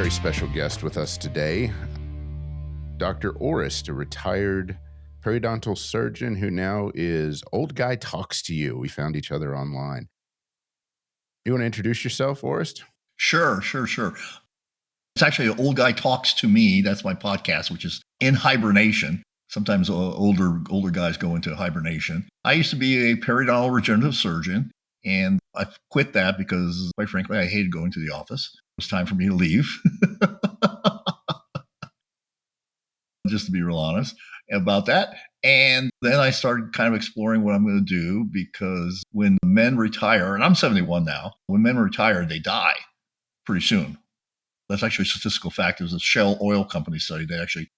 very special guest with us today, Dr. Orest, a retired periodontal surgeon who now is Old Guy Talks to You. We found each other online. You want to introduce yourself, Orest? Sure. It's actually Old Guy Talks to Me. That's my podcast, which is in hibernation. Sometimes older guys go into hibernation. I used to be a periodontal regenerative surgeon, and I quit that because, quite frankly, I hated going to the office. It was time for me to leave, just to be real honest about that. And then I started kind of exploring what I'm going to do, because when men retire, and I'm 71 now, when men retire, they die pretty soon. That's actually a statistical fact. There was a Shell oil company study that actually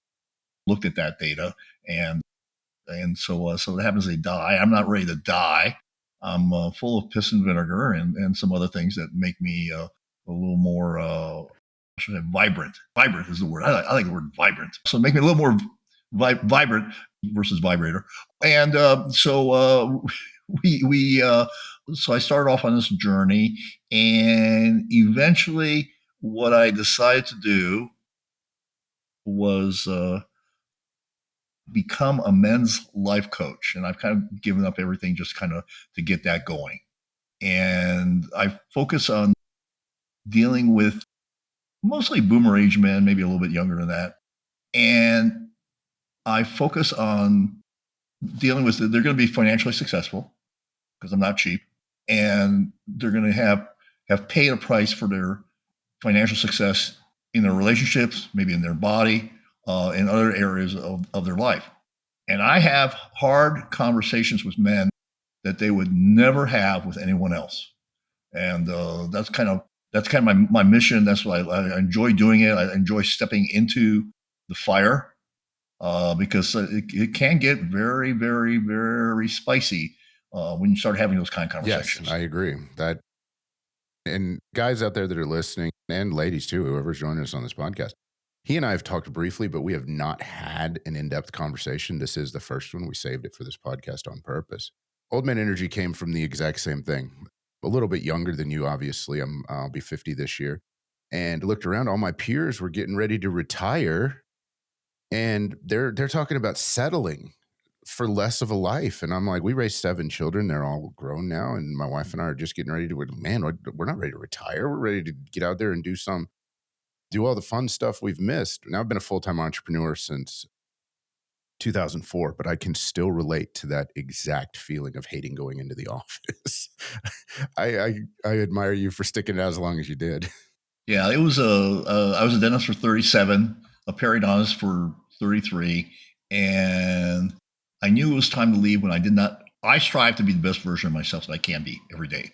looked at that data. And so what happens, they die. I'm not ready to die. I'm full of piss and vinegar and some other things that make me a little more, vibrant. Vibrant is the word. I like the word vibrant. So make me a little more vibrant versus vibrator. And so I started off on this journey, and eventually what I decided to do was become a men's life coach. And I've kind of given up everything just kind of to get that going. And I focus on dealing with mostly boomer age men, maybe a little bit younger than that. And I focus on dealing with, they're going to be financially successful because I'm not cheap. And they're going to have paid a price for their financial success in their relationships, maybe in their body, in other areas of their life. And I have hard conversations with men that they would never have with anyone else. And that's kind of my mission. That's why I enjoy doing it. I enjoy stepping into the fire because it can get very, very, very spicy when you start having those kind of conversations. Yes, I agree. That, and guys out there that are listening, and ladies too, whoever's joining us on this podcast, he and I have talked briefly, but we have not had an in-depth conversation. This is the first one. We saved it for this podcast on purpose. Old Man Energy came from the exact same thing. A little bit younger than you, obviously. I'll be 50 this year. And looked around, all my peers were getting ready to retire, and they're talking about settling for less of a life. And I'm like, we raised 7 children. They're all grown now. And my wife and I are just getting ready to, man, we're not ready to retire. We're ready to get out there and do all the fun stuff we've missed. Now, I've been a full-time entrepreneur since 2004, but I can still relate to that exact feeling of hating going into the office. I admire you for sticking it out as long as you did. Yeah, it was I was a dentist for 37, a periodontist for 33, and I knew it was time to leave when I strive to be the best version of myself that I can be every day.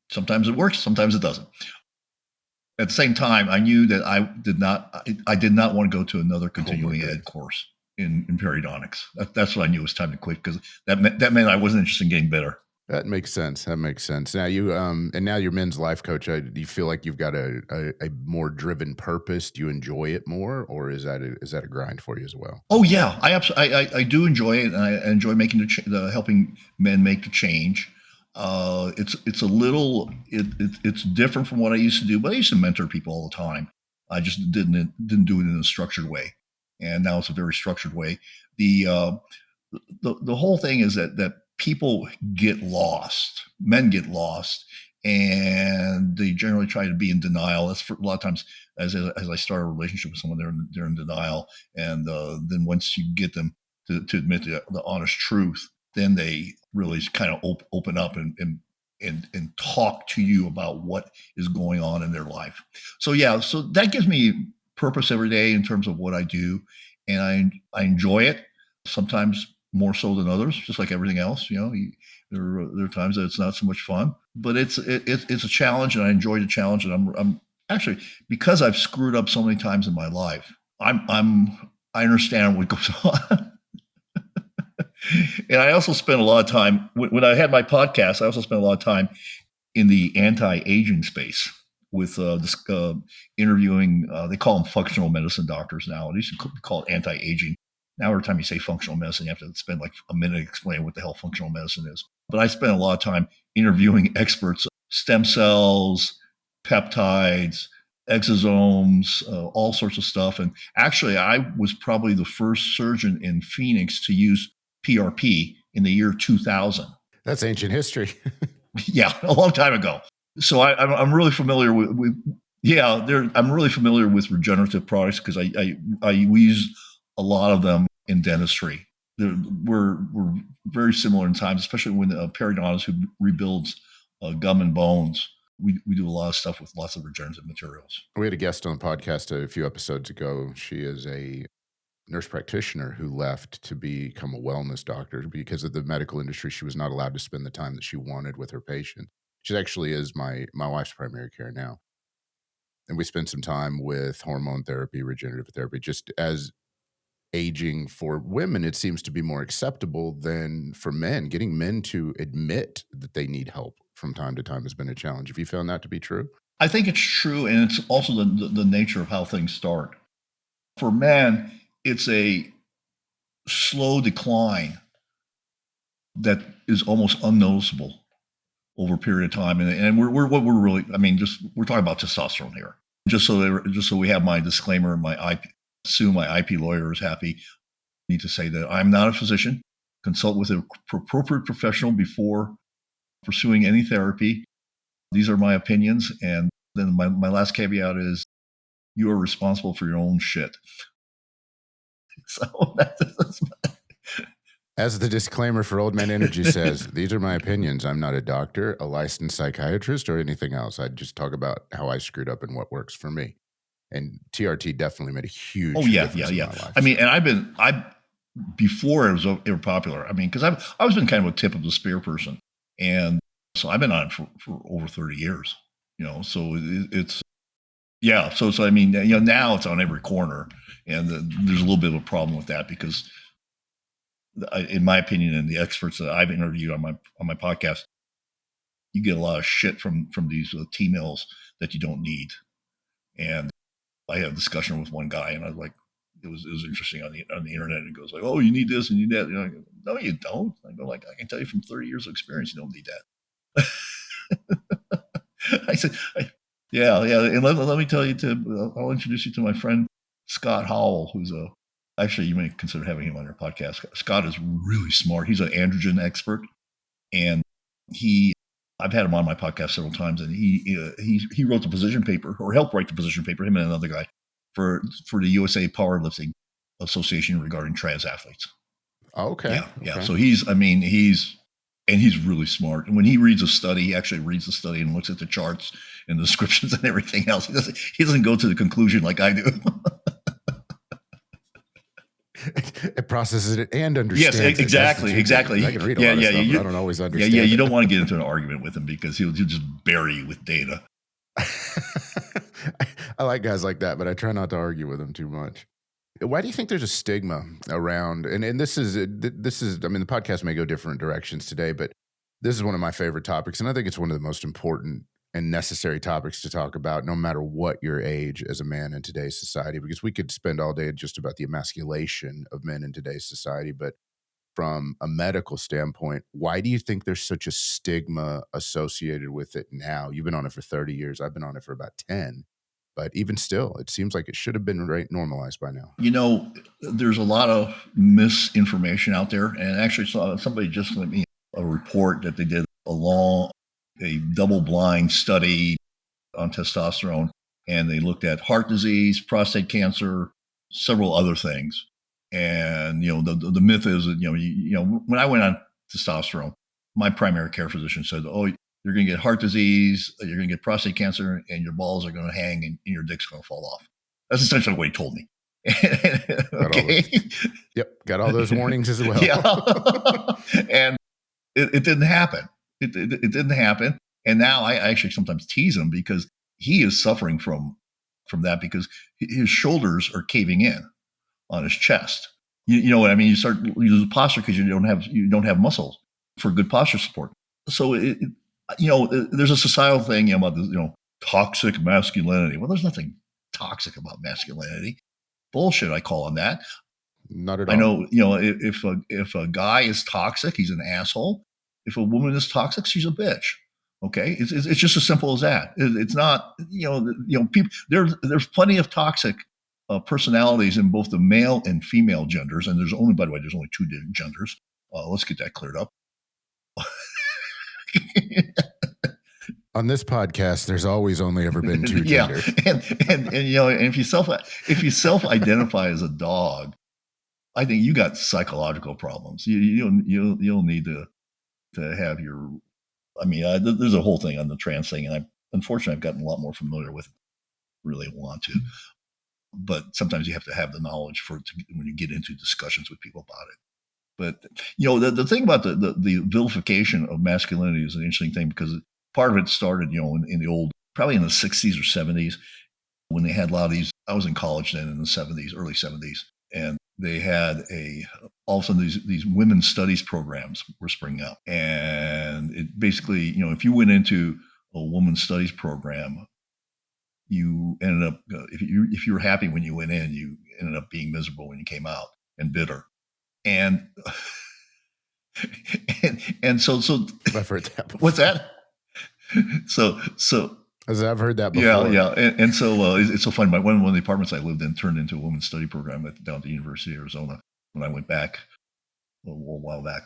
Sometimes it works, sometimes it doesn't. At the same time, I knew that I did not want to go to another continuing ed course in periodontics. That's what I knew it was time to quit, because that meant I wasn't interested in getting better. That makes sense. Now you and now you're men's life coach. Do you feel like you've got a more driven purpose? Do you enjoy it more, or is that a grind for you as well? Oh yeah, I do enjoy it, and I enjoy making helping men make the change. It's a little it's different from what I used to do, but I used to mentor people all the time. I just didn't do it in a structured way, and now it's a very structured way. The whole thing is that people get lost, men get lost, and they generally try to be in denial. That's for a lot of times, as I start a relationship with someone, they're in denial, and then once you get them to admit the honest truth, then they really kind of open up and talk to you about what is going on in their life. So yeah, so that gives me purpose every day in terms of what I do, and I enjoy it. Sometimes more so than others, just like everything else. There are times that it's not so much fun, but it's a challenge, and I enjoy the challenge. And I'm actually, because I've screwed up so many times in my life, I understand what goes on. And I also spent a lot of time when I had my podcast. I also spent a lot of time in the anti-aging space with interviewing. They call them functional medicine doctors now. It used to be called anti-aging. Now, every time you say functional medicine, you have to spend like a minute explaining what the hell functional medicine is. But I spent a lot of time interviewing experts, stem cells, peptides, exosomes, all sorts of stuff. And actually, I was probably the first surgeon in Phoenix to use PRP in the year 2000. That's ancient history. Yeah, a long time ago. So I'm really familiar with yeah, I'm really familiar with regenerative products because we use a lot of them in dentistry. We're very similar in times, especially when a periodontist who rebuilds gum and bones. We do a lot of stuff with lots of regenerative materials. We had a guest on the podcast a few episodes ago. She is a nurse practitioner who left to become a wellness doctor because of the medical industry. She was not allowed to spend the time that she wanted with her patient. She actually is my wife's primary care now. And we spent some time with hormone therapy, regenerative therapy, just as aging for women, it seems to be more acceptable than for men. Getting men to admit that they need help from time to time has been a challenge. Have you found that to be true? I think it's true, and it's also the nature of how things start. For men, it's a slow decline that is almost unnoticeable over a period of time, and we're what we're really, I mean, just we're talking about testosterone here. Just so we have my disclaimer, my IP, assume my IP lawyer is happy. I need to say that I'm not a physician. Consult with an appropriate professional before pursuing any therapy. These are my opinions, and then my last caveat is you are responsible for your own shit. So that's as the disclaimer for Old Man Energy says, these are my opinions. I'm not a doctor, a licensed psychiatrist, or anything else. I just talk about how I screwed up and what works for me. And TRT definitely made a huge difference in my life. I mean, and before it was ever popular. I mean, because I've always been kind of a tip of the spear person, and so I've been on it for over 30 years. So it's yeah. So I mean, now it's on every corner, and there's a little bit of a problem with that because, in my opinion, and the experts that I've interviewed on my podcast, you get a lot of shit from these T-mills that you don't need. And I had a discussion with one guy, and I was like, it was interesting on the internet. And it goes like, oh, you need this and you need that. I go, no, you don't. I go like, I can tell you from 30 years of experience, you don't need that. I said, yeah. And let me tell you I'll introduce you to my friend, Scott Howell, who's actually, you may consider having him on your podcast. Scott is really smart. He's an androgen expert, and I've had him on my podcast several times, and he wrote the position paper, or helped write the position paper, him and another guy, for the USA Powerlifting Association regarding trans athletes. Okay. Yeah. Okay. So he's really smart. And when he reads a study, he actually reads the study and looks at the charts and the descriptions and everything else. He doesn't go to the conclusion like I do. It processes it and understands. Yes, exactly. I can read a lot of stuff, but I don't always understand. Yeah, you don't want to get into an argument with him because he'll just bury you with data. I like guys like that, but I try not to argue with them too much. Why do you think there's a stigma around? And this is, I mean, the podcast may go different directions today, but this is one of my favorite topics, and I think it's one of the most important and necessary topics to talk about, no matter what your age as a man in today's society, because we could spend all day just about the emasculation of men in today's society. But from a medical standpoint, why do you think there's such a stigma associated with it now? You've been on it for 30 years. I've been on it for about 10. But even still, it seems like it should have been normalized by now. There's a lot of misinformation out there. And actually, somebody just sent me a report that they did a double-blind study on testosterone. And they looked at heart disease, prostate cancer, several other things. And, the myth is that, when I went on testosterone, my primary care physician said, oh, you're going to get heart disease, you're going to get prostate cancer, and your balls are going to hang and your dick's going to fall off. That's essentially what he told me. Okay. Got all those warnings as well. Yeah. And it didn't happen. It didn't happen. And now I actually sometimes tease him because he is suffering from that because his shoulders are caving in on his chest. You know what I mean? You start losing posture because you don't have muscles for good posture support. So there's a societal thing about this, toxic masculinity. Well, there's nothing toxic about masculinity. Bullshit, I call on that. Not at all. I know, if a guy is toxic, he's an asshole. If a woman is toxic, she's a bitch. Okay, it's just as simple as that. It's not, people. There's plenty of toxic personalities in both the male and female genders, and by the way, there's only two genders. Let's get that cleared up. On this podcast, there's always only ever been two Yeah, genders. and if you self identify as a dog, I think you got psychological problems. You'll need to have your. I mean, there's a whole thing on the trans thing, and unfortunately I've gotten a lot more familiar with it. Really want to, but sometimes you have to have the knowledge when you get into discussions with people about it. But the thing about the vilification of masculinity is an interesting thing, because part of it started in the old, probably in the 60s or 70s, when they had a lot of these. I was in college then in the 70s, early 70s, and they had all of a sudden these women's studies programs were springing up, and it basically, if you went into a women's studies program, you ended up, if you were happy when you went in, you ended up being miserable when you came out, and bitter. And and so I've heard that before. What's that? So I've heard that before. Yeah. And so it's so funny. One of the apartments I lived in turned into a women's study program down at the University of Arizona when I went back a while back.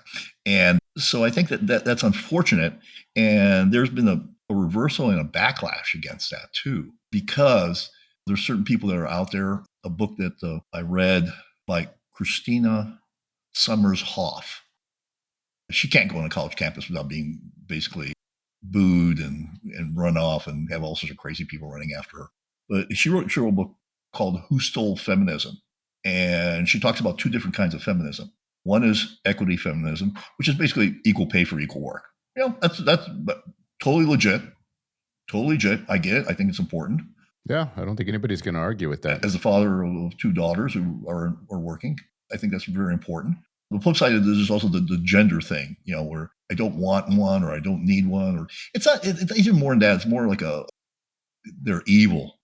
And so I think that's unfortunate. And there's been a reversal and a backlash against that too, because there's certain people that are out there. A book that I read by Christina Summers Hoff. She can't go on a college campus without being basically booed and run off and have all sorts of crazy people running after her. But she wrote a book called Who Stole Feminism? And she talks about two different kinds of feminism. One is equity feminism, which is basically equal pay for equal work. That's totally legit. Totally legit. I get it. I think it's important. Yeah, I don't think anybody's going to argue with that. As a father of two daughters who are working, I think that's very important. The flip side of this is also the gender thing, where I don't want one or I don't need one, or it's even more than that. It's more like they're evil.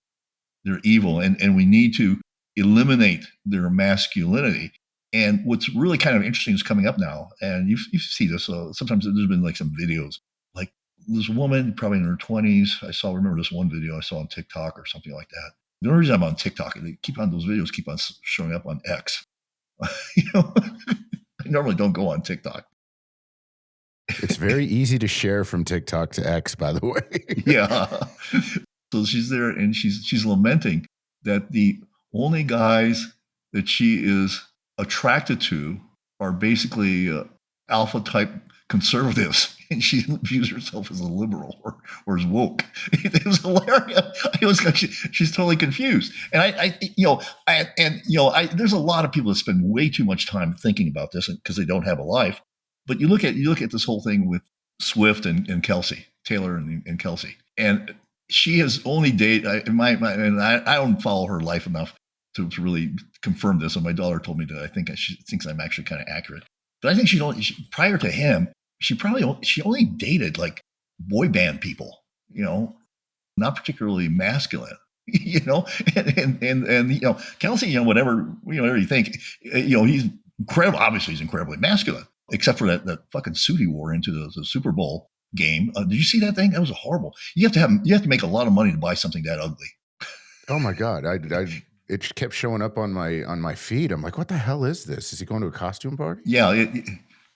They're evil, and we need to eliminate their masculinity. And what's really kind of interesting is coming up now, and you see this. Sometimes there's been like some videos, like this woman probably in her 20s. Remember this one video I saw on TikTok or something like that. The only reason I'm on TikTok is those videos keep on showing up on X. I normally don't go on TikTok. It's very easy to share from TikTok to X, by the way. Yeah. So she's there and she's lamenting that the only guys that she is attracted to are basically alpha type conservatives, and she views herself as a liberal or as woke. It was hilarious. She's totally confused. And there's a lot of people that spend way too much time thinking about this because they don't have a life. But you look at this whole thing with Swift and Kelsey, Taylor and Kelsey, and she has only dated. I don't follow her life enough to really confirm this. And my daughter told me that she thinks I'm actually kind of accurate. But I think prior to him, she only dated like boy band people, not particularly masculine, and Kelsey, whatever you think, he's incredible. Obviously, he's incredibly masculine, except for that fucking suit he wore into the Super Bowl game. Did you see that thing? That was horrible. You have to make a lot of money to buy something that ugly. Oh my God. It kept showing up on my feed. I'm like, what the hell is this? Is he going to a costume party? Yeah.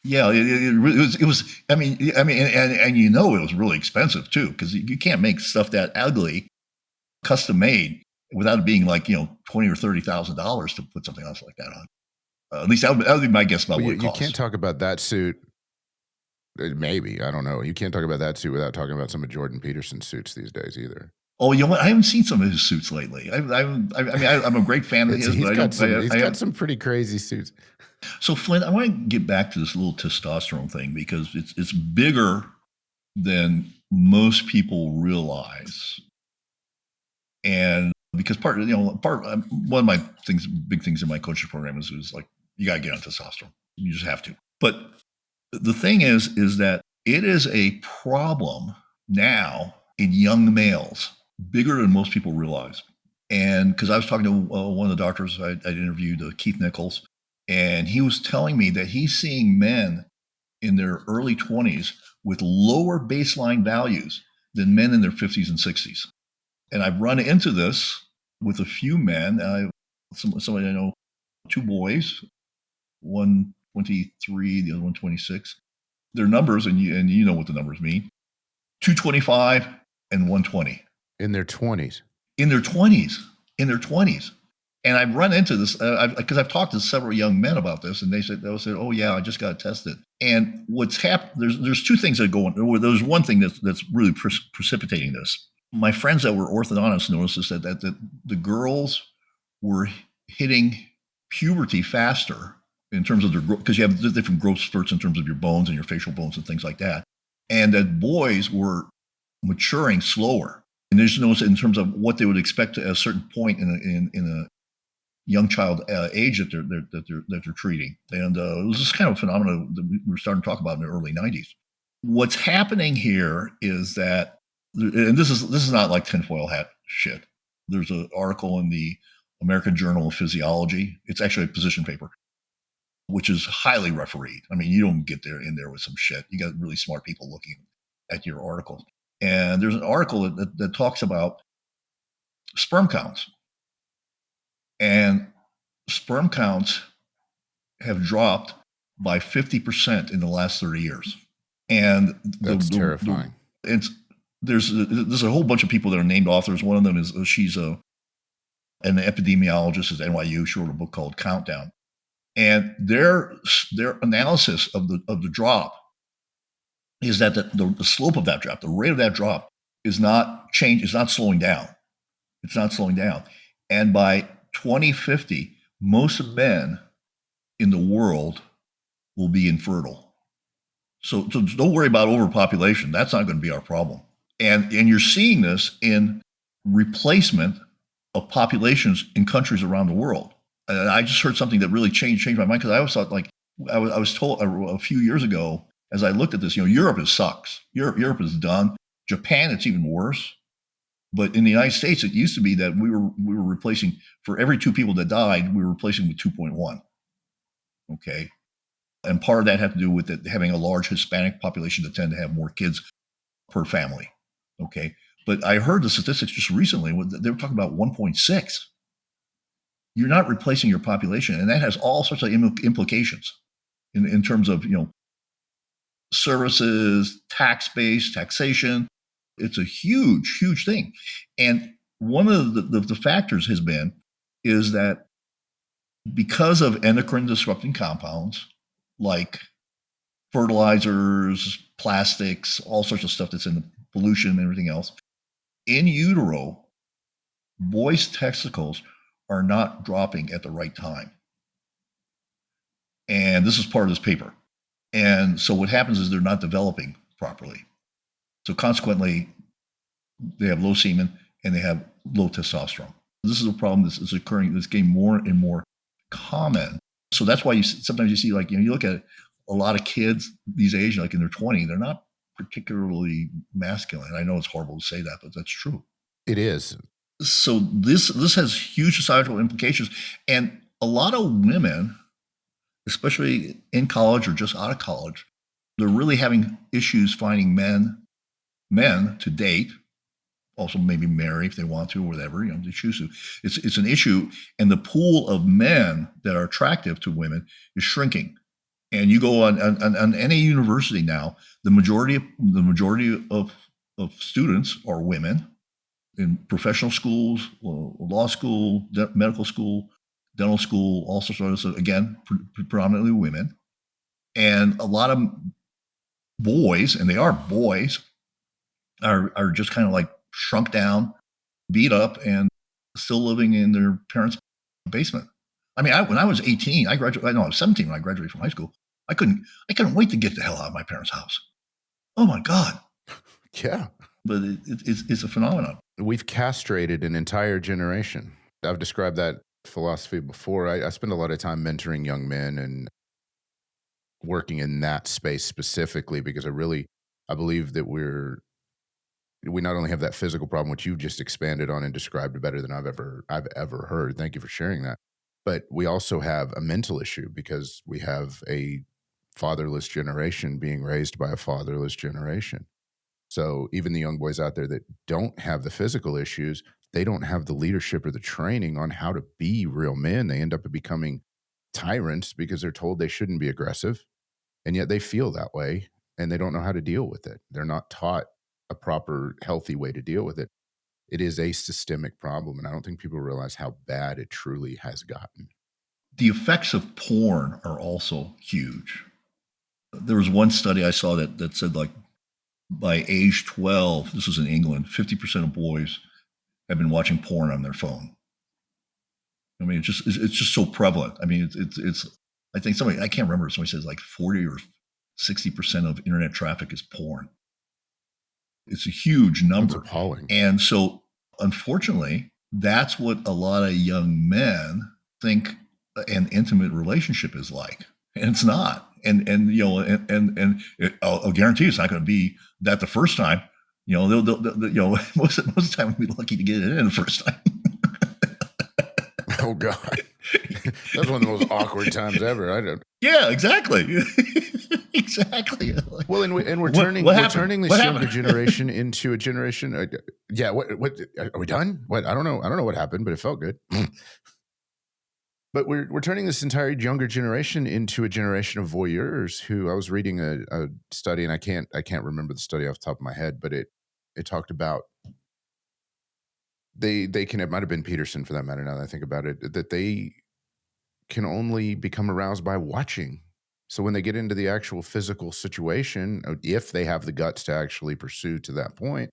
It was. I mean, and it was really expensive too, because you can't make stuff that ugly, custom made, without it being like $20,000 or $30,000 to put something else like that on. At least that would be my guess about what it costs. You can't talk about that suit. Maybe, I don't know. You can't talk about that suit without talking about some of Jordan Peterson's suits these days either. Oh, you know what? I haven't seen some of his suits lately. I'm a great fan of his, but he's got some pretty crazy suits. So, Flint, I want to get back to this little testosterone thing, because it's bigger than most people realize. And because one of my big things in my coaching program is like, you got to get on testosterone. You just have to. But the thing is that it is a problem now in young males, bigger than most people realize. And because I was talking to one of the doctors I interviewed, Keith Nichols, and he was telling me that he's seeing men in their early 20s with lower baseline values than men in their 50s and 60s. And I've run into this with a few men. Somebody I know, two boys, one 23, the other one 26. Their numbers, and you know what the numbers mean, 225 and 120. In their 20s. In their 20s. In their 20s. And I've run into this because I've talked to several young men about this, and they'll say, "Oh yeah, I just got tested." And what's happened? There's two things that go on. Or there's one thing that's really precipitating this. My friends that were orthodontists noticed that the girls were hitting puberty faster in terms of their growth, because you have different growth spurts in terms of your bones and your facial bones and things like that, and that boys were maturing slower. And there's no in terms of what they would expect at a certain point in a young child age that they're treating. And it was this kind of phenomenon that we were starting to talk about in the early 90s. What's happening here is that, and this is not like tinfoil hat shit. There's an article in the American Journal of Physiology. It's actually a position paper, which is highly refereed. I mean, you don't get in there with some shit. You got really smart people looking at your articles. And there's an article that talks about sperm counts. And sperm counts have dropped by 50% in the last 30 years. And that's terrifying. There's a whole bunch of people that are named authors. One of them is she's an epidemiologist at NYU. She wrote a book called Countdown. And their analysis of the drop is that the slope of that drop, the rate of that drop, is not slowing down. It's not slowing down. And by 2050, most men in the world will be infertile. So don't worry about overpopulation. That's not going to be our problem. And you're seeing this in replacement of populations in countries around the world. And I just heard something that really changed my mind, because I always thought, like, I was told a few years ago, as I looked at this, Europe sucks. Europe is done. Japan, it's even worse. But in the United States, it used to be that we were replacing, for every 2 people that died, we were replacing with 2.1. Okay. And part of that had to do with having a large Hispanic population that tend to have more kids per family. Okay. But I heard the statistics just recently. They were talking about 1.6. You're not replacing your population. And that has all sorts of implications in terms of, services, tax-based, taxation. It's a huge, huge thing. And one of the factors is that because of endocrine disrupting compounds like fertilizers, plastics, all sorts of stuff that's in the pollution and everything else, in utero, boys' testicles are not dropping at the right time. And this is part of this paper. And so what happens is they're not developing properly. So consequently, they have low semen and they have low testosterone. This is a problem that's occurring, that's getting more and more common. So that's why sometimes you see, like, you look at a lot of kids these age, like in their 20s, they're not particularly masculine. I know it's horrible to say that, but that's true. It is. So this has huge societal implications. And a lot of women, especially in college or just out of college, they're really having issues finding men to date, also maybe marry if they want to, or whatever, they choose to. It's an issue, and the pool of men that are attractive to women is shrinking. And you go on any university now, the majority of students are women in professional schools, law school, medical school, dental school, all sorts of stuff. Again, predominantly women, and a lot of boys, and they are boys, are just kind of like shrunk down, beat up, and still living in their parents' basement. I mean, when I was 18, I was 17 when I graduated from high school. I couldn't wait to get the hell out of my parents' house. Oh my God. Yeah. But it's a phenomenon. We've castrated an entire generation. I've described that philosophy before. I spend a lot of time mentoring young men and working in that space specifically because I believe that we not only have that physical problem, which you've just expanded on and described better than I've ever heard. Thank you for sharing that. But we also have a mental issue because we have a fatherless generation being raised by a fatherless generation. So even the young boys out there that don't have the physical issues, they don't have the leadership or the training on how to be real men. They end up becoming tyrants because they're told they shouldn't be aggressive, and yet they feel that way and they don't know how to deal with it. They're not taught a proper, healthy way to deal with it. It is a systemic problem, and I don't think people realize how bad it truly has gotten. The effects of porn are also huge. There was one study I saw that said, like, by age 12, this was in England, 50% of boys have been watching porn on their phone. I mean, it's just so prevalent. I mean, it's I think I can't remember, somebody says like 40 or 60% of internet traffic is porn. It's a huge That's number. appalling. And so, unfortunately, that's what a lot of young men think an intimate relationship is like. And it's not. And you know, I'll guarantee it's not going to be that the first time. You know, you know, most of the time we'll be lucky to get it in the first time. Oh God, that's one of the most awkward times ever. I don't. Yeah, exactly. Exactly. Like, Well, and we're what turning happened? this What younger happened? generation into a generation. Yeah, what are we done? What I don't know. I don't know what happened, but it felt good. But we're turning this entire younger generation into a generation of voyeurs. Who I was reading a study, and I can't remember the study off the top of my head, but it talked about they can, it might have been Peterson for that matter. Now that I think about it, that they can only become aroused by watching. So when they get into the actual physical situation, if they have the guts to actually pursue to that point,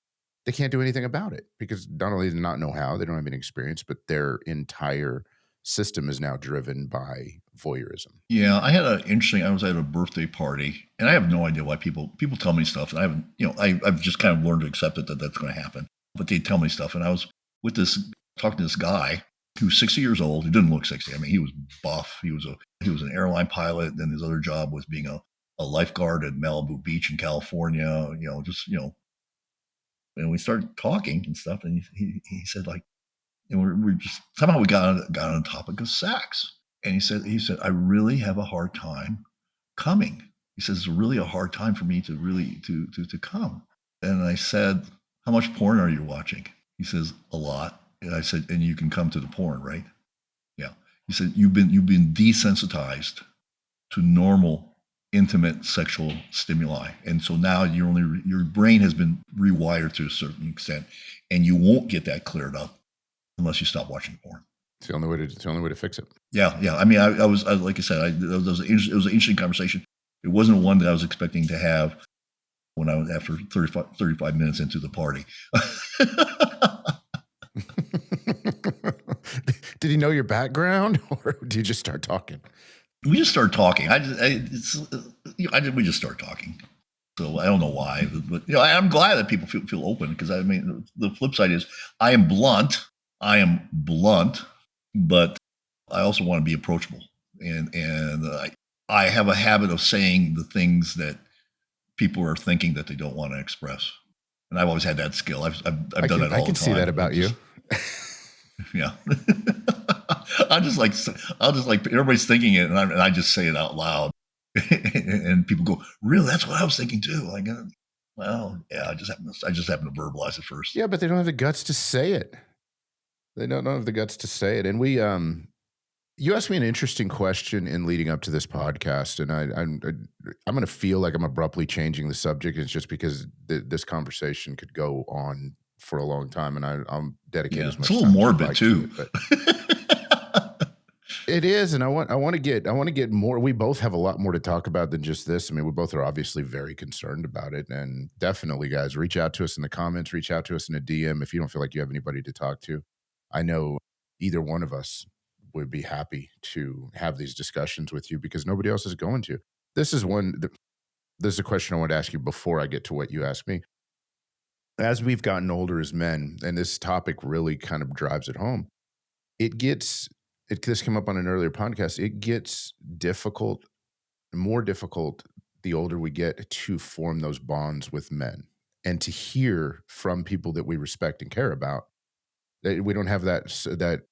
they can't do anything about it because not only do they not know how, they don't have any experience, but their entire system is now driven by voyeurism. Yeah, I had an interesting. I was at a birthday party, and I have no idea why people tell me stuff, and I haven't. You know, I've just kind of learned to accept it that that's going to happen. But they tell me stuff, and I was with this talking to this guy who was 60 years old. He didn't look 60. I mean, he was buff. He was an airline pilot. Then his other job was being a lifeguard at Malibu Beach in California. You know, just you know, and we started talking and stuff, and he said, like, and we're just somehow we got on the topic of sex. And he said, I really have a hard time coming. He says, it's really a hard time for me to really to come. And I said, how much porn are you watching? He says, a lot. And I said, and you can come to the porn, right? Yeah. He said, you've been desensitized to normal intimate sexual stimuli. And so now your brain has been rewired to a certain extent, and you won't get that cleared up unless you stop watching porn. It's the only way to fix it. Yeah, yeah. I mean, I was like I said, it was an interesting conversation. It wasn't one that I was expecting to have when I was after 35 minutes into the party. Did he know your background, or did you just start talking? We just started talking. We just started talking. So I don't know why, but you know, I'm glad that people feel open because I mean, the flip side is I am blunt. But I also want to be approachable, and I have a habit of saying the things that people are thinking that they don't want to express, and I've always had that skill. I've done that all the time. I can see that about you. Yeah. I'll just like everybody's thinking it, and I just say it out loud, and people go, "Really? That's what I was thinking too." Like, well, yeah, I just happen to verbalize it first. Yeah, but they don't have the guts to say it. They don't have the guts to say it. And you asked me an interesting question in leading up to this podcast, and I'm going to feel like I'm abruptly changing the subject. It's just because this conversation could go on for a long time, and I'm dedicated as much. It's a little morbid too. But it is, and I want to get more. We both have a lot more to talk about than just this. I mean, we both are obviously very concerned about it, and definitely, guys, reach out to us in the comments, reach out to us in a DM if you don't feel like you have anybody to talk to. I know either one of us would be happy to have these discussions with you because nobody else is going to. This is a question I want to ask you before I get to what you asked me. As we've gotten older as men, and this topic really kind of drives it home, this came up on an earlier podcast. It gets more difficult the older we get to form those bonds with men and to hear from people that we respect and care about. We don't have that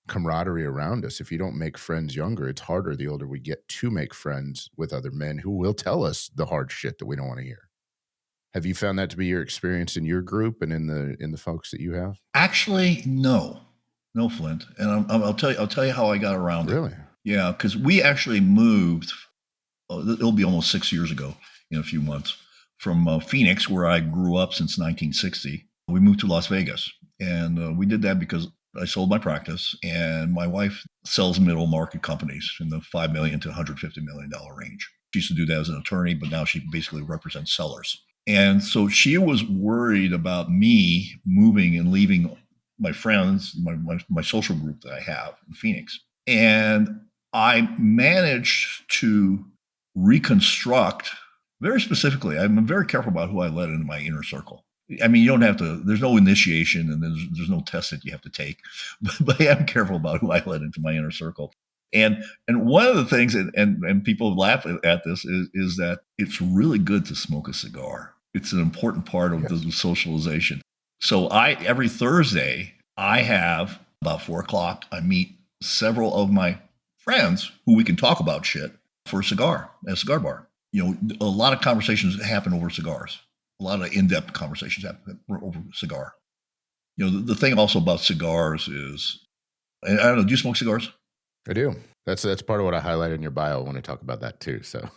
camaraderie around us. If you don't make friends younger, it's harder the older we get to make friends with other men who will tell us the hard shit that we don't want to hear. Have you found that to be your experience in your group and in the folks that you have? Actually, no, no, Flint. And I'll tell you how I got around it. Really? Yeah, because we actually moved. It'll be almost 6 years ago in a few months from Phoenix, where I grew up since 1960. We moved to Las Vegas, and we did that because I sold my practice, and my wife sells middle market companies in the $5 million to $150 million range. She used to do that as an attorney, but now she basically represents sellers. And so she was worried about me moving and leaving my friends, my social group that I have in Phoenix. And I managed to reconstruct very specifically. I'm very careful about who I let into my inner circle. I mean, you don't have to, there's no initiation and there's no test that you have to take, but I am careful about who I let into my inner circle. And one of the things, and people laugh at this, is that it's really good to smoke a cigar. It's an important part of Yes. the socialization. So every Thursday, I have about 4 o'clock, I meet several of my friends who we can talk about shit for a cigar at a cigar bar. You know, a lot of conversations happen over cigars. A lot of in-depth conversations happen over cigar. You know, the thing also about cigars is, I don't know, do you smoke cigars? I do. That's part of what I highlighted in your bio when I talk about that too. So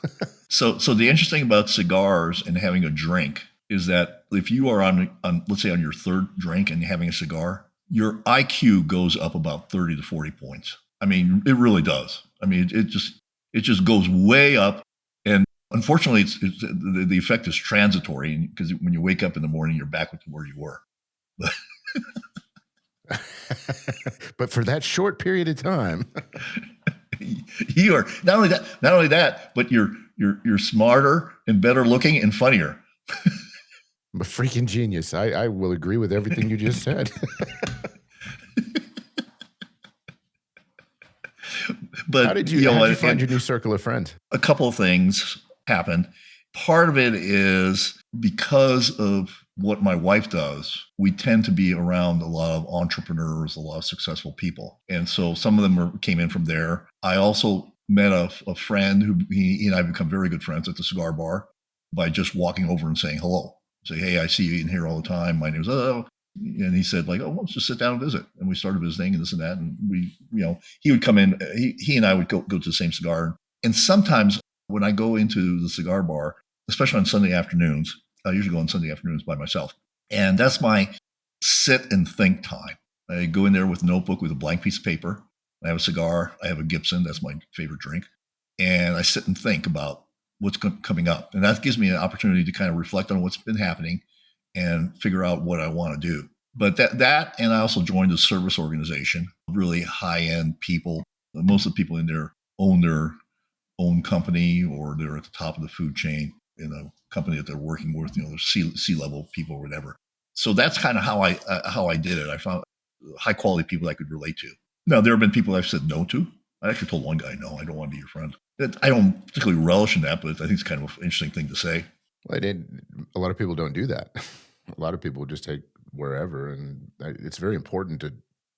So the interesting about cigars and having a drink is that if you are on let's say on your third drink and having a cigar, your IQ goes up about 30 to 40 points. I mean, it really does. I mean, it just goes way up. And unfortunately, the effect is transitory because when you wake up in the morning, you're back with where you were. but for that short period of time. You are not only that, but you're smarter and better looking and funnier. I'm a freaking genius. I will agree with everything you just said. How But did you know, you find your new circle of friends? a couple of things happened. Part of it is because of what my wife does, we tend to be around a lot of entrepreneurs, a lot of successful people. And so some of them came in from there. I also met a friend who he and I become very good friends at the cigar bar by just walking over and saying hello. Say, hey, I see you in here all the time. My name's and he said, like, oh, let's just sit down and visit. And we started visiting and this and that. And we, you know, he would come in, he and I would go to the same cigar. And sometimes when I go into the cigar bar, especially on Sunday afternoons, I usually go on Sunday afternoons by myself. And that's my sit and think time. I go in there with a notebook with a blank piece of paper. I have a cigar. I have a Gibson. That's my favorite drink. And I sit and think about what's coming up. And that gives me an opportunity to kind of reflect on what's been happening and figure out what I want to do. But that, and I also joined a service organization, really high end people. Most of the people in there own their own company or they're at the top of the food chain in a company that they're working with. You know, they're C level people or whatever. So that's kind of how I did it. I found high quality people I could relate to. Now there have been people I've said no to. I actually told one guy, no, I don't want to be your friend. I don't particularly relish in that, but I think it's kind of an interesting thing to say. Well, a lot of people don't do that. A lot of people just take wherever, and it's very important to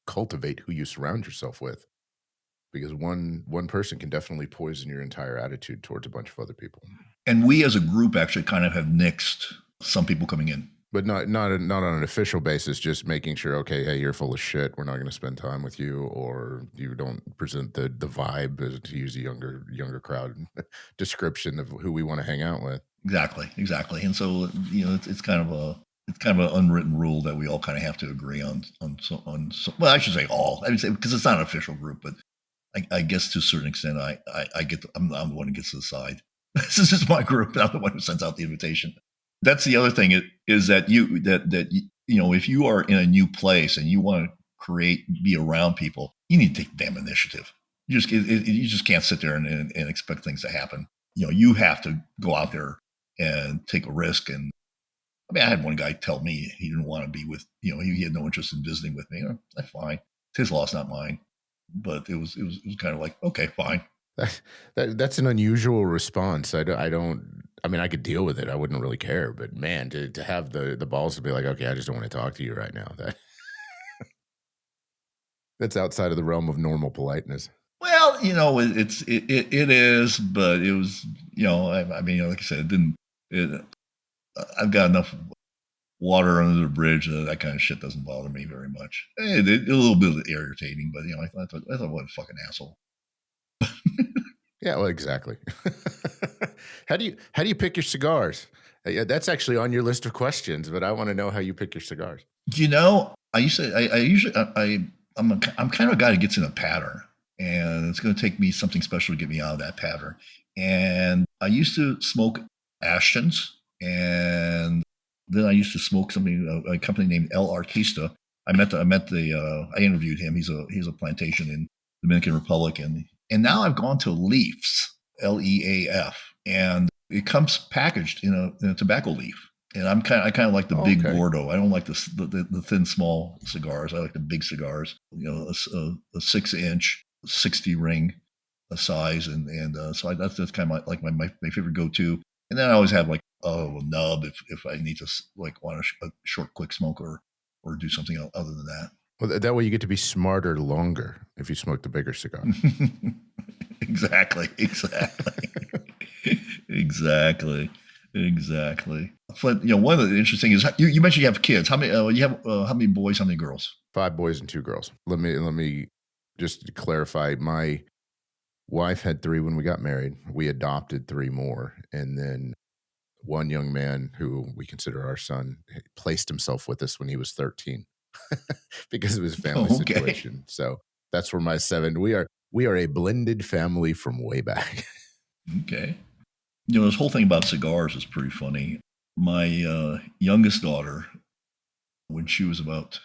cultivate who you surround yourself with because one person can definitely poison your entire attitude towards a bunch of other people. And we as a group actually kind of have nixed some people coming in. But not on an official basis, just making sure, okay, hey, you're full of shit. We're not going to spend time with you, or you don't present the vibe, to use a younger crowd description of who we want to hang out with. Exactly. And so, you know, it's kind of an unwritten rule that we all kind of have to agree on. Well, I should say all. I would say because it's not an official group, but I guess to a certain extent, I'm the one who gets to decide. This is just my group, and I'm the one who sends out the invitation. That's the other thing is that you know, if you are in a new place and you want to be around people, you need to take damn initiative. You just can't sit there and expect things to happen. You know, you have to go out there and take a risk. And I mean, I had one guy tell me he didn't want to be with, you know, he had no interest in visiting with me. That's fine. It's his loss, not mine. But it was kind of like, okay, fine. That's an unusual response. I don't. I mean, I could deal with it. I wouldn't really care. But man, to have the balls to be like, okay, I just don't want to talk to you right now. That That's outside of the realm of normal politeness. Well, it is, but it was, I mean, like I said, it didn't. I've got enough water under the bridge. That kind of shit doesn't bother me very much. A little bit irritating, but I thought what a fucking asshole. Yeah, well, exactly. How do you pick your cigars? Yeah, that's actually on your list of questions, but I want to know how you pick your cigars. I used to. I usually. I'm kind of a guy that gets in a pattern, and it's going to take me something special to get me out of that pattern. And I used to smoke Ashtons, and then I used to smoke something a company named El Artista. I interviewed him. He's a plantation in Dominican Republic, and now I've gone to Leafs, Leaf, and it comes packaged in a tobacco leaf. And I kind of like the Oh, big okay. Gordo. I don't like the thin, small cigars. I like the big cigars. A 6 inch, 60 ring, a size, so that's kind of my favorite go to. And then I always have like a nub if I need to like want a short, quick smoke or do something other than that. Well, that way you get to be smarter longer if you smoke the bigger cigar. Exactly, exactly, exactly, exactly. Flint, one of the interesting is you mentioned you have kids. How many boys? How many girls? 5 boys and 2 girls. Let me just clarify. My wife had 3 when we got married. We adopted 3 more, and then one young man who we consider our son placed himself with us when he was 13 because of his family Oh, okay, situation. So that's where my 7. We are a blended family from way back. okay. This whole thing about cigars is pretty funny. My youngest daughter, when she was about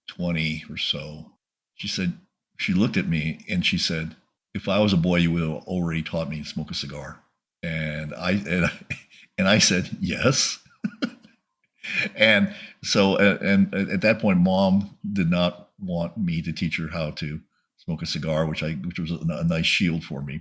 20 or so, she said, she looked at me and she said, if I was a boy, you would have already taught me to smoke a cigar. And I said, yes. And so, and at that point, mom did not want me to teach her how to smoke a cigar, which was a nice shield for me.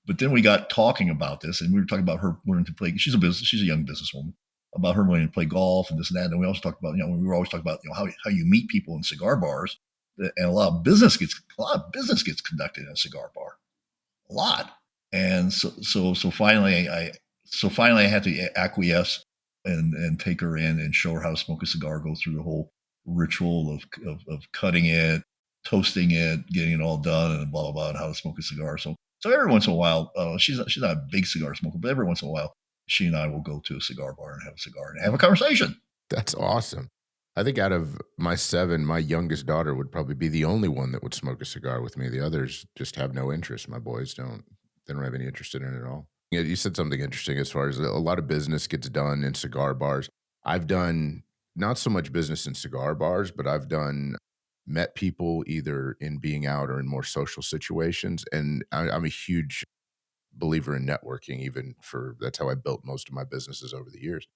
But then we got talking about this, and we were talking about her wanting to play. She's a young businesswoman, about her wanting to play golf and this and that. And we also talked about, we were always talking about, how you meet people in cigar bars, and a lot of business gets conducted in a cigar bar, a lot. And so finally I had to acquiesce and take her in and show her how to smoke a cigar, go through the whole ritual of cutting it, toasting it, getting it all done, and blah blah blah, and how to smoke a cigar. So every once in a while, she's not a big cigar smoker, but every once in a while, she and I will go to a cigar bar and have a cigar and have a conversation. That's awesome. I think out of my 7, my youngest daughter would probably be the only one that would smoke a cigar with me. The others just have no interest. My boys don't. They don't have any interest in it at all. Yeah, you said something interesting as far as a lot of business gets done in cigar bars. I've done not so much business in cigar bars, but I've done met people either in being out or in more social situations. And I'm a huge believer in networking, even for that's how I built most of my businesses over the years.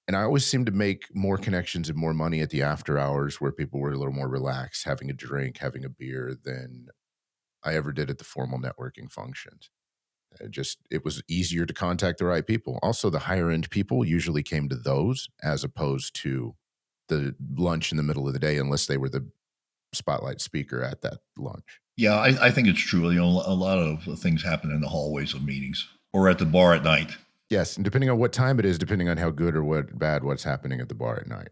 And I always seem to make more connections and more money at the after hours where people were a little more relaxed, having a drink, having a beer than I ever did at the formal networking functions. It was easier to contact the right people. Also, the higher end people usually came to those as opposed to the lunch in the middle of the day, unless they were the spotlight speaker at that lunch. Yeah, I think it's true. A lot of things happen in the hallways of meetings or at the bar at night. Yes, and depending on what time it is, depending on how good or what bad what's happening at the bar at night.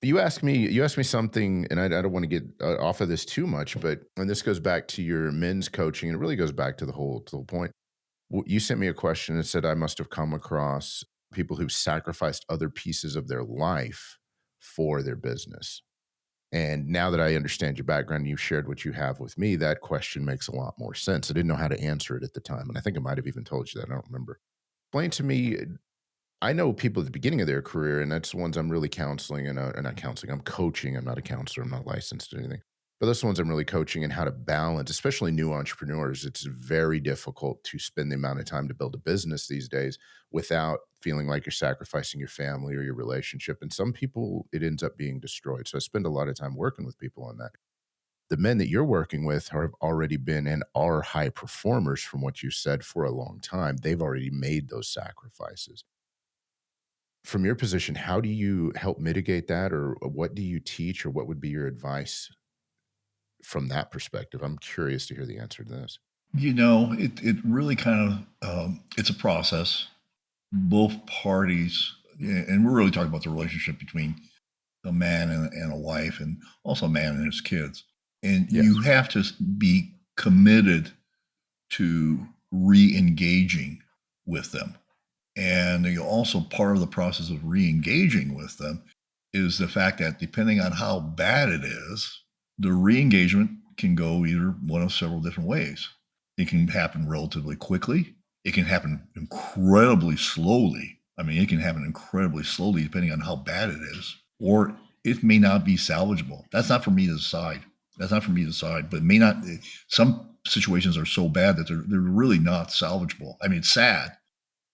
You asked me something, and I don't want to get off of this too much, but and this goes back to your men's coaching, and it really goes back to the whole point. You sent me a question that said I must have come across people who've sacrificed other pieces of their life for their business. And now that I understand your background, you've shared what you have with me, that question makes a lot more sense. I didn't know how to answer it at the time, and I think I might have even told you that. I don't remember. Explain to me. I know people at the beginning of their career, and that's the ones I'm really counseling or not counseling. I'm coaching. I'm not a counselor. I'm not licensed or anything. But those are the ones I'm really coaching and how to balance, especially new entrepreneurs. It's very difficult to spend the amount of time to build a business these days without feeling like you're sacrificing your family or your relationship. And some people, it ends up being destroyed. So I spend a lot of time working with people on that. The men that you're working with have already been and are high performers from what you said for a long time. They've already made those sacrifices. From your position, how do you help mitigate that, or what do you teach, or what would be your advice from that perspective? I'm curious to hear the answer to this. It really kind of it's a process. Both parties, yeah, and we're really talking about the relationship between a man and a wife, and also a man and his kids. And you Yes. have to be committed to re-engaging with them. And also part of the process of re-engaging with them is the fact that depending on how bad it is, the re-engagement can go either one of several different ways. It can happen relatively quickly. It can happen incredibly slowly. I mean, it can happen incredibly slowly depending on how bad it is, or it may not be salvageable. That's not for me to decide. That's not for me to decide, but it may not. Some situations are so bad that they're really not salvageable. I mean, it's sad,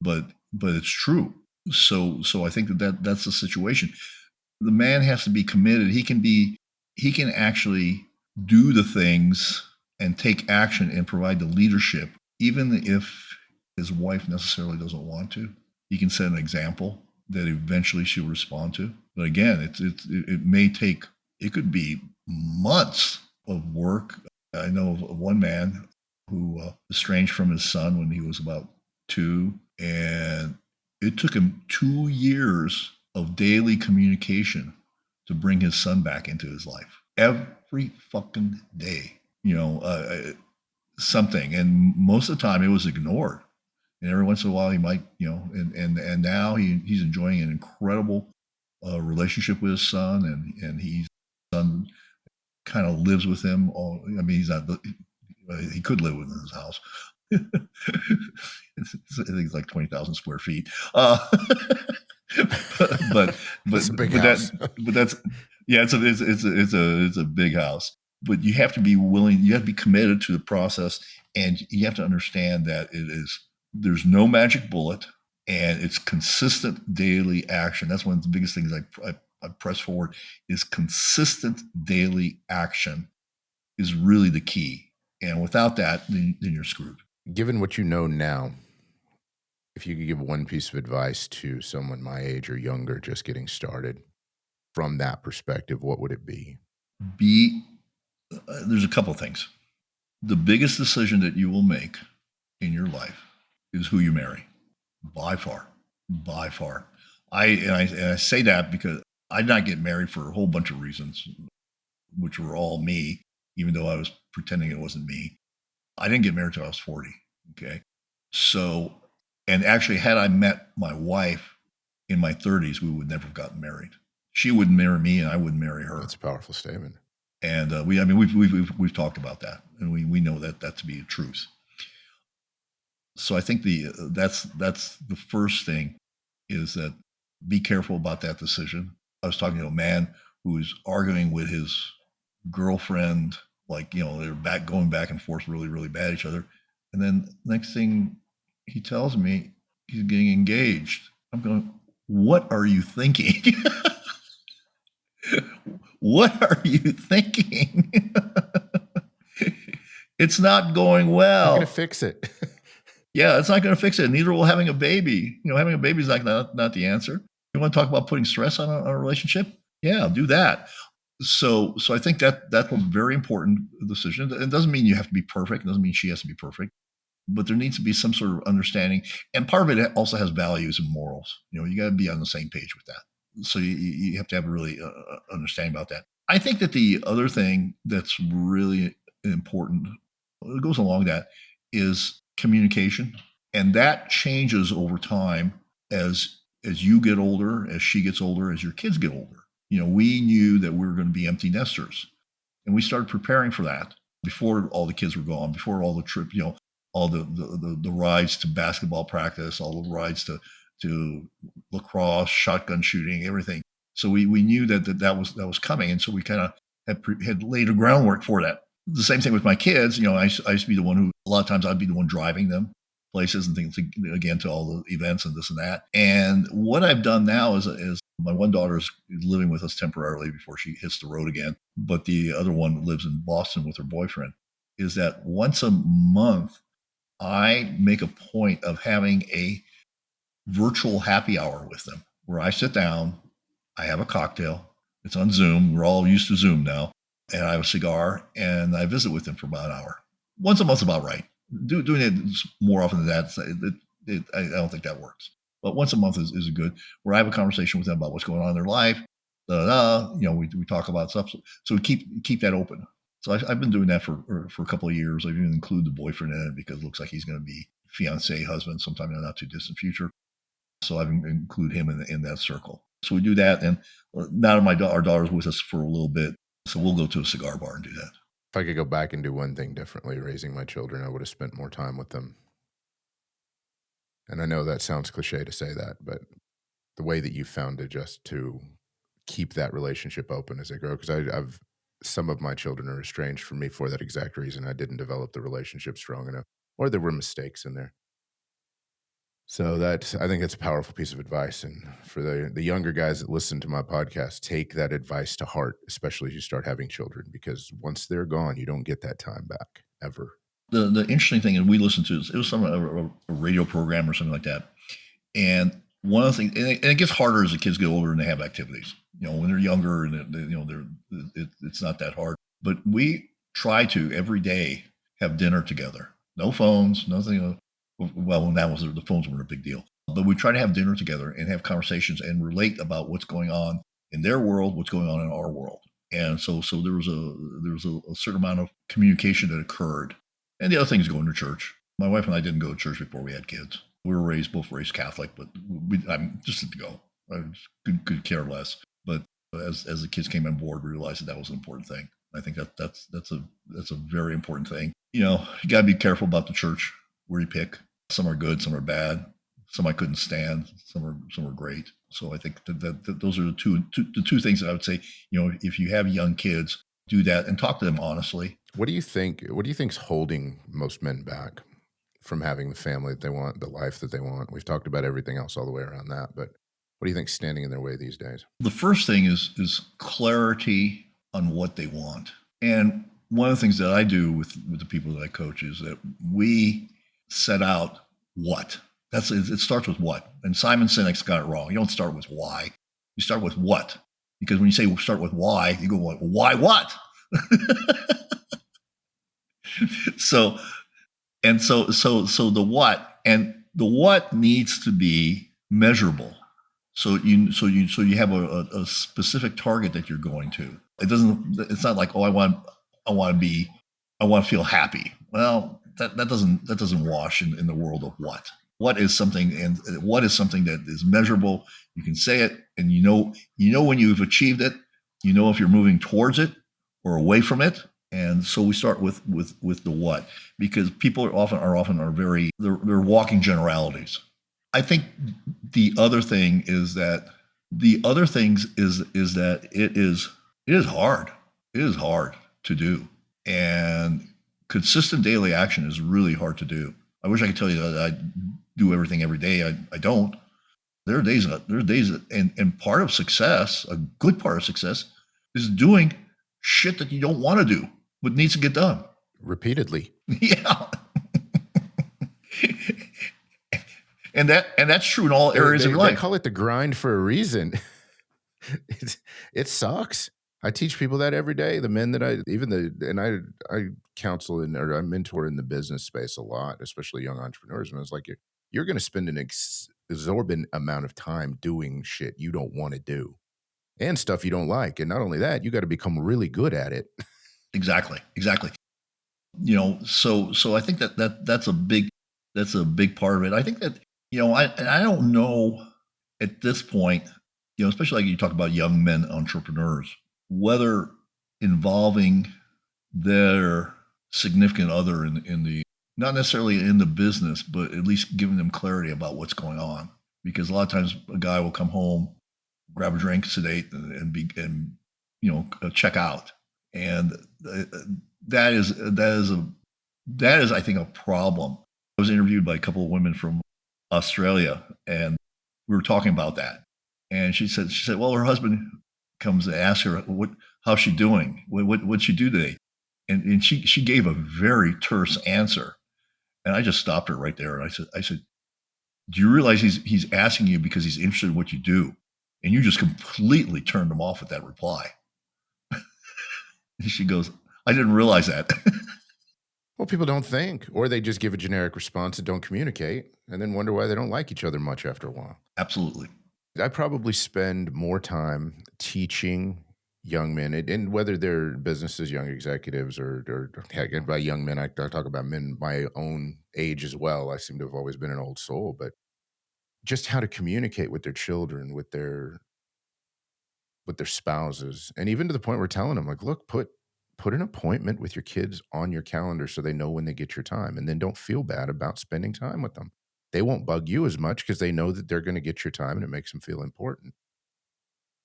but it's true. So I think that's the situation. The man has to be committed. He can actually do the things and take action and provide the leadership, even if his wife necessarily doesn't want to. He can set an example that eventually she'll respond to. But again, it may take, it could be months of work. I know of one man who estranged from his son when he was about 2, and it took him 2 years of daily communication to bring his son back into his life. Every fucking day, something. And most of the time it was ignored. And every once in a while he might, and now he's enjoying an incredible relationship with his son, and his son kind of lives with him. I mean, he's not, he could live within his house. I think it's like 20,000 square feet. But It's a big house. that's yeah, it's a big house. But you have to be willing. You have to be committed to the process, and you have to understand that there's no magic bullet, and it's consistent daily action. That's one of the biggest things I press forward is consistent daily action is really the key. And without that, then you're screwed. Given what you know now, if you could give one piece of advice to someone my age or younger just getting started from that perspective, what would it be? Be There's a couple of things. The biggest decision that you will make in your life is who you marry, by far, by far. I say that because I did not get married for a whole bunch of reasons, which were all me, even though I was pretending it wasn't me. I didn't get married till I was 40. Okay. So, and actually, had I met my wife in my 30s, we would never have gotten married. She wouldn't marry me, and I wouldn't marry her. That's a powerful statement. And I mean, we've talked about that, and we know that to be the truth. So I think that's the first thing is that be careful about that decision. I was talking to a man who was arguing with his girlfriend, like they're going back and forth really really bad at each other, and then next thing he tells me he's getting engaged. I'm going, what are you thinking? What are you thinking? It's not going well. I'm going to fix it. Yeah, it's not going to fix it. Neither will having a baby. Having a baby is not the answer. You want to talk about putting stress on a relationship? Yeah, do that. So I think that's a very important decision. It doesn't mean you have to be perfect. It doesn't mean she has to be perfect. But there needs to be some sort of understanding. And part of it also has values and morals. You got to be on the same page with that. So you have to have a really understanding about that. I think that the other thing that's really important, it goes along that, is communication. And that changes over time as you get older, as she gets older, as your kids get older. We knew that we were going to be empty nesters. And we started preparing for that before all the kids were gone, before all the trip, all the rides to basketball practice, all the rides to lacrosse, shotgun shooting, everything. So we knew that was coming, and so we kind of had laid a groundwork for that. The same thing with my kids. I used to be the one who, a lot of times I'd be the one driving them places and things, again, to all the events and this and that. And what I've done now is my one daughter is living with us temporarily before she hits the road again, but the other one lives in Boston with her boyfriend, is that once a month I make a point of having a virtual happy hour with them where I sit down, I have a cocktail. It's on Zoom. We're all used to Zoom now. and I have a cigar, and I visit with him for about an hour. Once a month's about right. Doing it more often than that, I don't think that works. But once a month is good, where I have a conversation with them about what's going on in their life. We talk about stuff. So we keep that open. So I've been doing that for a couple of years. I've even included the boyfriend in it because it looks like he's going to be fiance, husband sometime in the not too distant future. So I've include him in that circle. So we do that, and now our daughter's with us for a little bit, so we'll go to a cigar bar and do that. If I could go back and do one thing differently, raising my children, I would have spent more time with them. And I know that sounds cliche to say that, but the way that you found it just to keep that relationship open as they grow, because I've some of my children are estranged from me for that exact reason. I didn't develop the relationship strong enough, or there were mistakes in there. So I think it's a powerful piece of advice. And for the younger guys that listen to my podcast, take that advice to heart, especially as you start having children, because once they're gone, you don't get that time back ever. The interesting thing, and we listened to it was some a radio program or something like that, and one of the things, and it gets harder as the kids get older and they have activities. When they're younger and it's not that hard. But we try to every day have dinner together. No phones, nothing. Well, when that was the phones weren't a big deal, but we try to have dinner together and have conversations and relate about what's going on in their world, what's going on in our world. And so there was a certain amount of communication that occurred. And the other thing is going to church. My wife and I didn't go to church before we had kids. We were both raised Catholic, but I'm just didn't go. I could care less. But as the kids came on board, we realized that was an important thing. I think that's a very important thing. You got to be careful about the church where you pick. Some are good, some are bad. Some I couldn't stand. Some are great. So I think that those are the two things that I would say. If you have young kids, do that and talk to them honestly. What do you think? What do you think's holding most men back from having the family that they want, the life that they want? We've talked about everything else all the way around that, but what do you think's standing in their way these days? The first thing is clarity on what they want. And one of the things that I do with the people that I coach is that we set out what. It starts with what. And Simon Sinek's got it wrong. You don't start with why. You start with what. Because when you say start with why, you go, why what? So the what, and the what needs to be measurable. So you have a specific target that you're going to. It's not like, I want to feel happy. Well, that doesn't wash in the world of what. What is something that is measurable. You can say it, and when you've achieved it, if you're moving towards it or away from it. And so we start with the what, because people are often very they're walking generalities. I think the other thing is that it is hard. It is hard to do, and consistent daily action is really hard to do. I wish I could tell you that I do everything every day. I don't. There are days, and part of success, a good part of success, is doing shit that you don't want to do, but needs to get done repeatedly. Yeah. and that's true in all areas of your life. They call it the grind for a reason. It sucks. I teach people that every day. The men that I counsel or I mentor in the business space a lot, especially young entrepreneurs. And I was like, you're going to spend an exorbitant amount of time doing shit you don't want to do and stuff you don't like. And not only that, you got to become really good at it. Exactly. So I think that's a big part of it. I think that, I don't know at this point, especially like you talk about young men entrepreneurs, whether involving their significant other in the, not necessarily in the business, but at least giving them clarity about what's going on. Because a lot of times a guy will come home, grab a drink, sedate, and check out. And that is I think a problem. I was interviewed by a couple of women from Australia, and we were talking about that. And she said, well, her husband comes and asks her how's she doing? What'd she do today? And she gave a very terse answer. And I just stopped her right there. And I said, do you realize he's asking you because he's interested in what you do? And you just completely turned him off with that reply. She goes, I didn't realize that. Well, people don't think, or they just give a generic response and don't communicate, and then wonder why they don't like each other much after a while. Absolutely. I probably spend more time teaching young men, and whether they're businesses, young executives, or heck, and by young men, I talk about men my own age as well. I seem to have always been an old soul, but just how to communicate with their children, with their spouses, and even to the point where telling them, like, look, put an appointment with your kids on your calendar so they know when they get your time, and then don't feel bad about spending time with them. They won't bug you as much because they know that they're going to get your time, and it makes them feel important.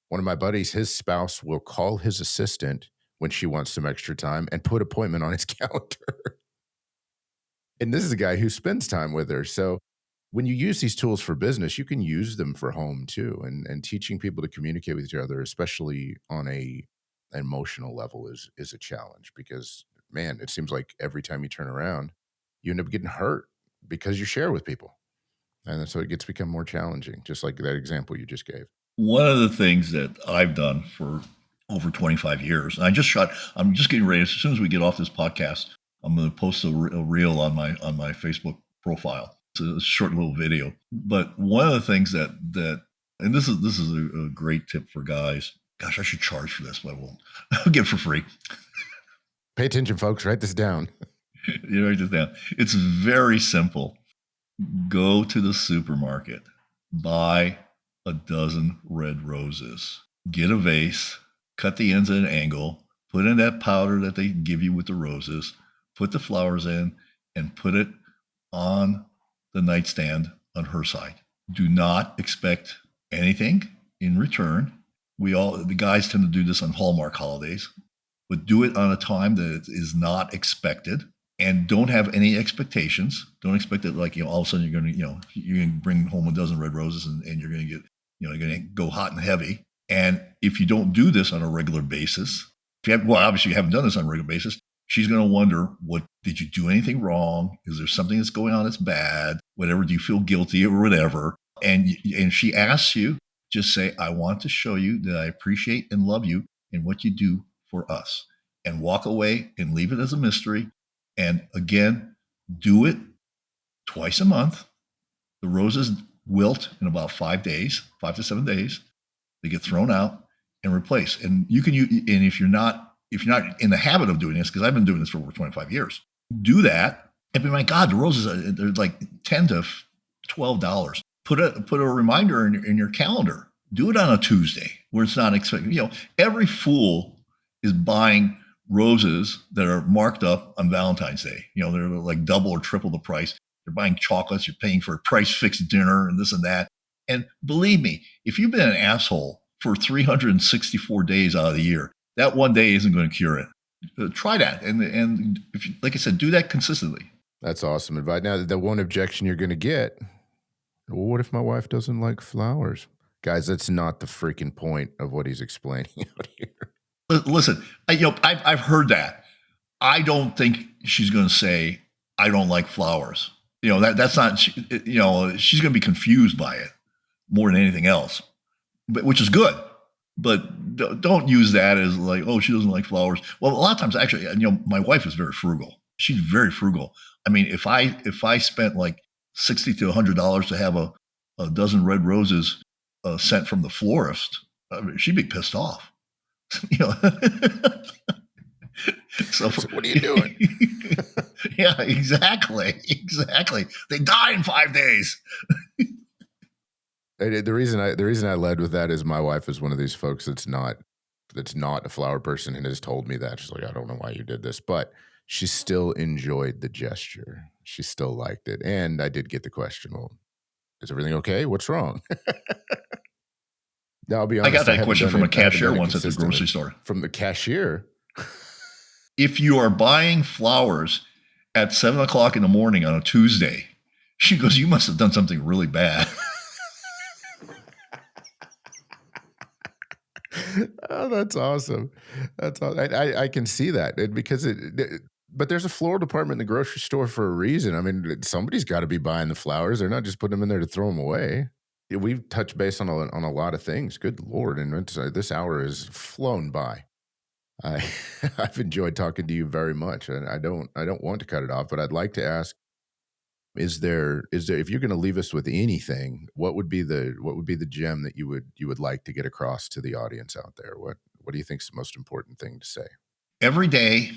One of my buddies, his spouse will call his assistant when she wants some extra time and put appointment on his calendar. And this is a guy who spends time with her. So when you use these tools for business, you can use them for home too. And teaching people to communicate with each other, especially on a emotional level, is a challenge because man, it seems like every time you turn around, you end up getting hurt because you share with people. And so it gets become more challenging, just like that example you just gave. One of the things that I've done for over 25 years, and I'm just getting ready. As soon as we get off this podcast, I'm going to post a reel on my Facebook profile. It's a short little video. But one of the things and this is a great tip for guys. Gosh, I should charge for this, but I won't. I'll get it for free. Pay attention, folks. Write this down. You write this down. It's very simple. Go to the supermarket, buy a dozen red roses, get a vase, cut the ends at an angle, put in that powder that they give you with the roses, put the flowers in, and put it on the nightstand on her side. Do not expect anything in return. The guys tend to do this on Hallmark holidays, but do it on a time that is not expected, and don't have any expectations. Don't expect that, like, all of a sudden you're going to bring home a dozen red roses and you're going to get, you're going to go hot and heavy. And if you don't do this on a regular basis, obviously you haven't done this on a regular basis, she's going to wonder, did you do anything wrong? Is there something that's going on that's bad? Whatever, do you feel guilty or whatever? And she asks you, just say, I want to show you that I appreciate and love you and what you do for us. And walk away and leave it as a mystery. And again, do it twice a month. The roses wilt in about 5 to 7 days. They get thrown out and replaced. And you can and if you're not in the habit of doing this, because I've been doing this for over 25 years, do that. And my God, the roses they're like $10 to $12. Put a reminder in your calendar. Do it on a Tuesday where it's not expected. Every fool is buying roses that are marked up on Valentine's Day. They're like double or triple the price. They're buying chocolates. You're paying for a price fixed dinner and this and that. And believe me, if you've been an asshole for 364 days out of the year, that one day isn't going to cure it. Try that. And if you, like I said, do that consistently. That's awesome advice. Now, the one objection you're going to get, well, what if my wife doesn't like flowers? Guys, that's not the freaking point of what he's explaining out here. Listen, I've heard that. I don't think she's going to say, I don't like flowers. That's not, she's going to be confused by it more than anything else, which is good. But don't use that as like, oh, she doesn't like flowers. Well, a lot of times, actually, my wife is very frugal. She's very frugal. I mean, if I spent like $60 to $100 to have a dozen red roses sent from the florist, I mean, she'd be pissed off. So what are you doing? Yeah, exactly. They die in 5 days. The reason I led with that is my wife is one of these folks that's not a flower person and has told me that. She's like, I don't know why you did this, but she still enjoyed the gesture. She still liked it. And I did get the question, well, is everything okay? What's wrong? Now, I'll be honest. I got that question from a cashier once at the grocery store. From the cashier? If you are buying flowers at 7 o'clock in the morning on a Tuesday, she goes, you must have done something really bad. Oh, that's awesome. That's awesome. I can see that because but there's a floral department in the grocery store for a reason. I mean, somebody's got to be buying the flowers. They're not just putting them in there to throw them away. We've touched base on a lot of things. Good Lord. And this hour has flown by. I I've enjoyed talking to you very much, and I don't want to cut it off, but I'd like to ask: is there if you're going to leave us with anything, what would be the gem that you would like to get across to the audience out there? What do you think is the most important thing to say? Every day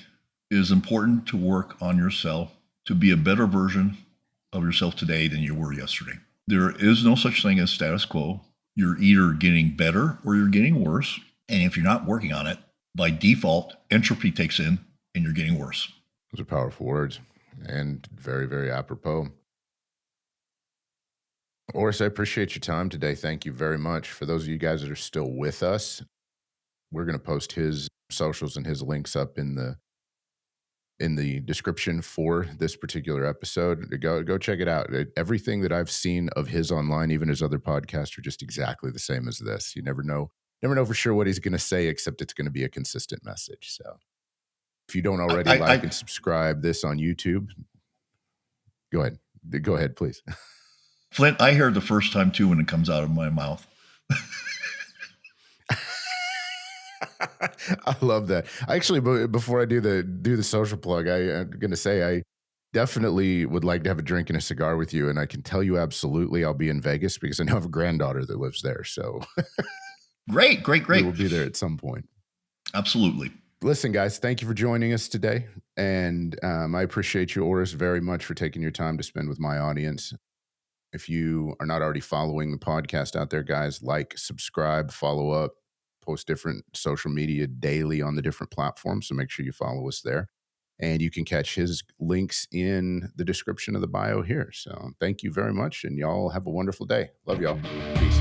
is important to work on yourself to be a better version of yourself today than you were yesterday. There is no such thing as status quo. You're either getting better or you're getting worse. And if you're not working on it, by default, entropy takes in and you're getting worse. Those are powerful words and very, very apropos. Oris, I appreciate your time today. Thank you very much. For those of you guys that are still with us, we're going to post his socials and his links up in the description for this particular episode. Go check it out. Everything that I've seen of his online, even his other podcasts, are just exactly the same as this. You never know for sure what he's going to say, except it's going to be a consistent message. So if you don't already like I and subscribe this on YouTube, go ahead. Go ahead, please. Flint, I hear it the first time too when it comes out of my mouth. I love that. Actually, before I do the social plug, I'm going to say I definitely would like to have a drink and a cigar with you, and I can tell you absolutely I'll be in Vegas because I know I have a granddaughter that lives there, so Great, great, we great. will be there at some point. Absolutely. Listen, guys, thank you for joining us today, and I appreciate you, Oris, very much for taking your time to spend with my audience. If you are not already following the podcast out there, guys, like, subscribe, follow up, post different social media daily on the different platforms. So make sure you follow us there. And you can catch his links in the description of the bio here. So thank you very much. And y'all have a wonderful day. Love y'all. Peace.